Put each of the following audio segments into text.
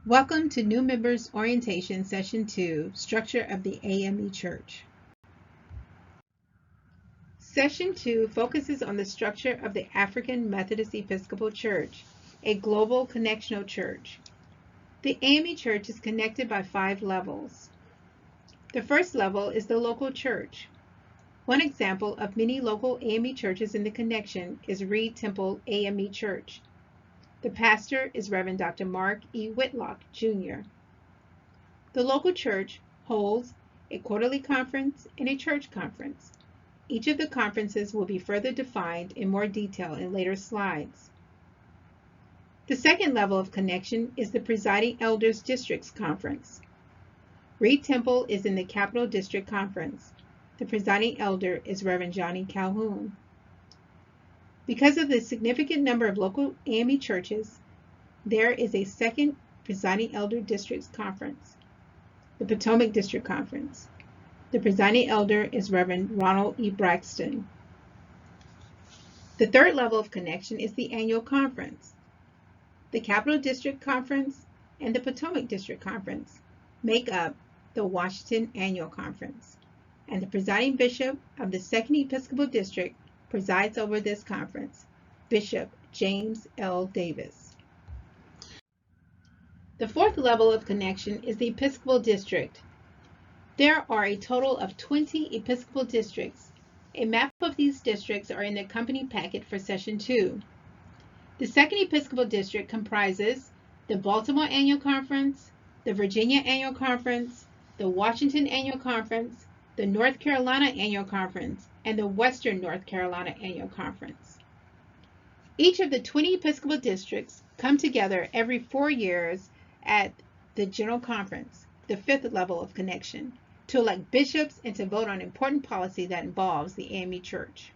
Welcome to New Members Orientation Session 2, Structure of the A.M.E. Church. Session 2 focuses on the structure of the African Methodist Episcopal Church, a global connectional church. The A.M.E. Church is connected by 5 levels. The first level is the local church. One example of many local A.M.E. churches in the connection is Reed Temple A.M.E. Church. The pastor is Reverend Dr. Mark E. Whitlock, Jr. The local church holds a quarterly conference and a church conference. Each of the conferences will be further defined in more detail in later slides. The second level of connection is the Presiding Elders Districts Conference. Reed Temple is in the Capital District Conference. The presiding elder is Reverend Johnny Calhoun. Because of the significant number of local A.M.E. churches, there is a second Presiding Elder Districts Conference, the Potomac District Conference. The presiding elder is Reverend Ronald E. Braxton. The third level of connection is the annual conference. The Capital District Conference and the Potomac District Conference make up the Washington Annual Conference, and the presiding bishop of the Second Episcopal District presides over this conference, Bishop James L. Davis. The fourth level of connection is the Episcopal District. There are a total of 20 Episcopal districts. A map of these districts are in the company packet for Session 2. The Second Episcopal District comprises the Baltimore Annual Conference, the Virginia Annual Conference, the Washington Annual Conference, the North Carolina Annual Conference, and the Western North Carolina Annual Conference. Each of the 20 Episcopal districts come together every 4 years at the General Conference, the fifth level of connection, to elect bishops and to vote on important policy that involves the A.M.E. Church.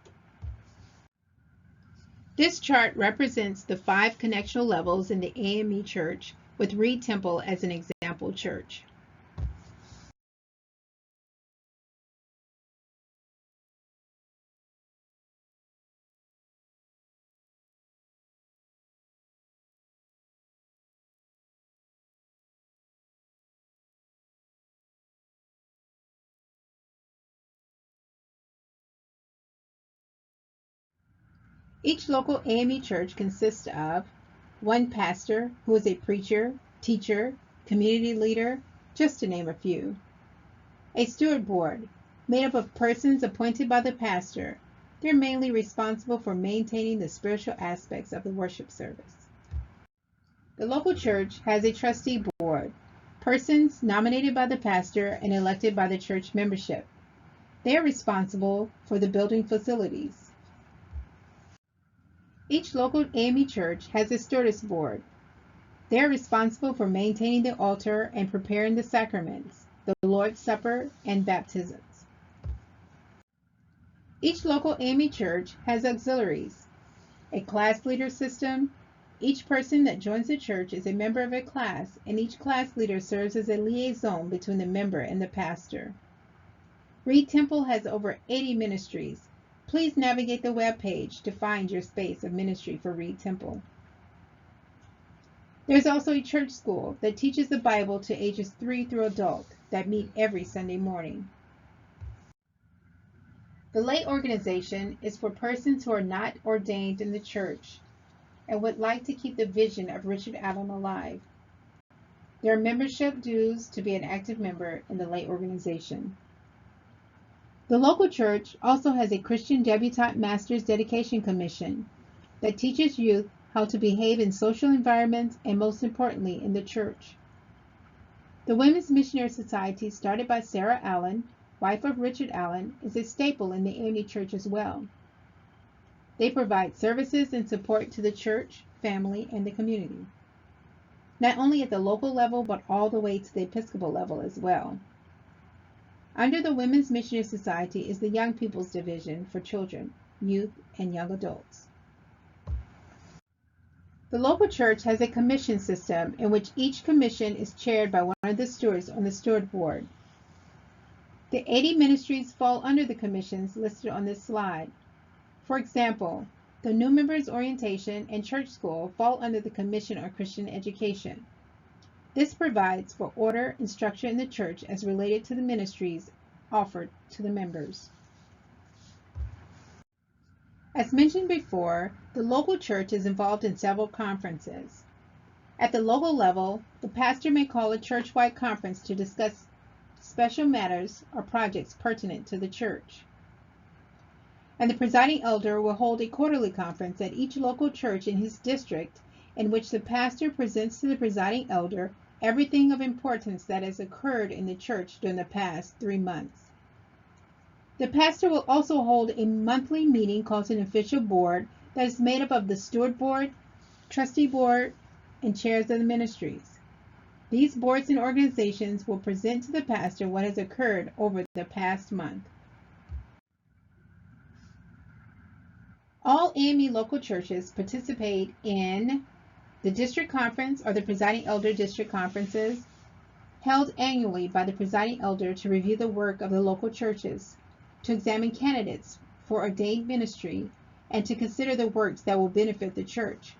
This chart represents the 5 connectional levels in the A.M.E. Church, with Reed Temple as an example church. Each local A.M.E. church consists of one pastor, who is a preacher, teacher, community leader, just to name a few. A steward board, made up of persons appointed by the pastor. They're mainly responsible for maintaining the spiritual aspects of the worship service. The local church has a trustee board, persons nominated by the pastor and elected by the church membership. They are responsible for the building facilities. Each local A.M.E. church has a stewardess board. They are responsible for maintaining the altar and preparing the sacraments, the Lord's Supper, and baptisms. Each local A.M.E. church has auxiliaries, a class leader system. Each person that joins the church is a member of a class, and each class leader serves as a liaison between the member and the pastor. Reed Temple has over 80 ministries. Please navigate the web page to find your space of ministry for Reed Temple. There's also a church school that teaches the Bible to ages 3 through adult that meet every Sunday morning. The lay organization is for persons who are not ordained in the church and would like to keep the vision of Richard Allen alive. There are membership dues to be an active member in the lay organization. The local church also has a Christian Debutante Master's Dedication Commission that teaches youth how to behave in social environments and, most importantly, in the church. The Women's Missionary Society, started by Sarah Allen, wife of Richard Allen, is a staple in the A.M.E. Church as well. They provide services and support to the church, family, and the community, not only at the local level, but all the way to the Episcopal level as well. Under the Women's Missionary Society is the Young People's Division for children, youth, and young adults. The local church has a commission system in which each commission is chaired by one of the stewards on the steward board. The 80 ministries fall under the commissions listed on this slide. For example, the New Members Orientation and Church School fall under the Commission on Christian Education. This provides for order and structure in the church as related to the ministries offered to the members. As mentioned before, the local church is involved in several conferences. At the local level, the pastor may call a church-wide conference to discuss special matters or projects pertinent to the church. And the presiding elder will hold a quarterly conference at each local church in his district in which the pastor presents to the presiding elder everything of importance that has occurred in the church during the past 3 months. The pastor will also hold a monthly meeting called an official board that is made up of the steward board, trustee board, and chairs of the ministries. These boards and organizations will present to the pastor what has occurred over the past month. All A.M.E local churches participate in the district conference or the presiding elder district conferences held annually by the presiding elder to review the work of the local churches, to examine candidates for ordained ministry, and to consider the works that will benefit the church.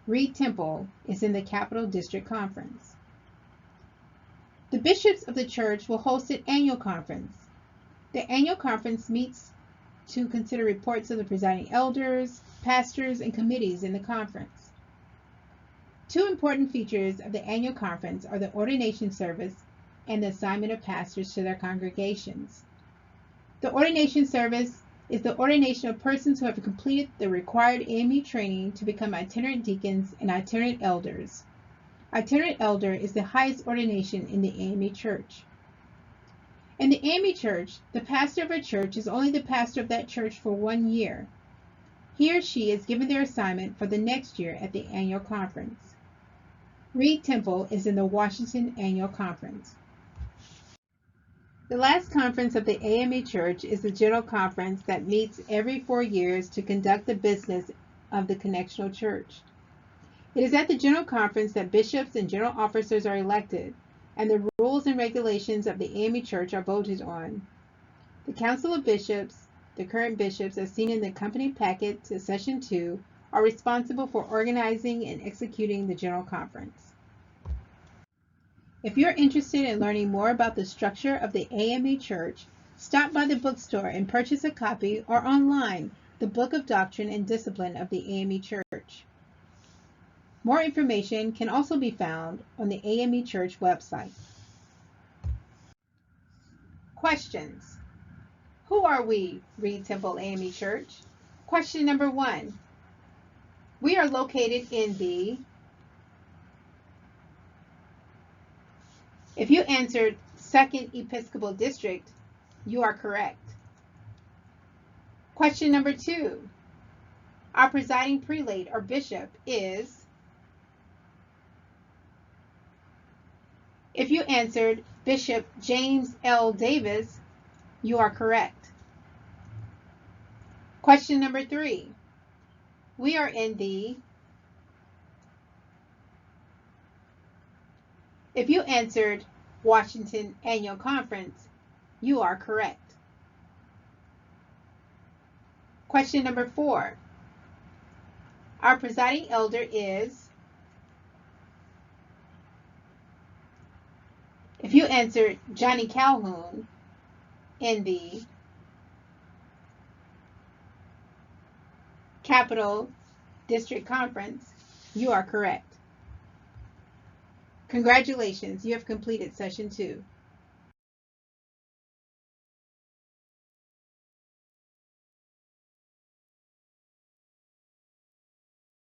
Reed Temple is in the Capital District Conference. The bishops of the church will host an annual conference. The annual conference meets to consider reports of the presiding elders, pastors, and committees in the conference. Two important features of the annual conference are the ordination service and the assignment of pastors to their congregations. The ordination service is the ordination of persons who have completed the required A.M.E training to become itinerant deacons and itinerant elders. Itinerant elder is the highest ordination in the A.M.E church. In the A.M.E church, the pastor of a church is only the pastor of that church for 1 year. He or she is given their assignment for the next year at the annual conference. Reed Temple is in the Washington Annual Conference. The last conference of the A.M.E church is the General Conference that meets every 4 years to conduct the business of the connectional church. It is at the General Conference that bishops and general officers are elected, and the rules and regulations of the A.M.E church are voted on. The Council of Bishops, the current bishops as seen in the accompanying packet to Session 2, are responsible for organizing and executing the General Conference. If you're interested in learning more about the structure of the A.M.E church, stop by the bookstore and purchase a copy, or online, the Book of Doctrine and Discipline of the A.M.E church. More information can also be found on the A.M.E church website. Questions. Who are we, Reed Temple A.M.E church? Question number 1. We are located in the... If you answered 2nd Episcopal District, you are correct. Question number 2. Our presiding prelate or bishop is... If you answered Bishop James L. Davis, you are correct. Question number 3. We are in the... If you answered Washington Annual Conference, you are correct. Question number 4. Our presiding elder is... If you answered Johnny Calhoun in the Capital District Conference, you are correct. Congratulations, you have completed Session 2.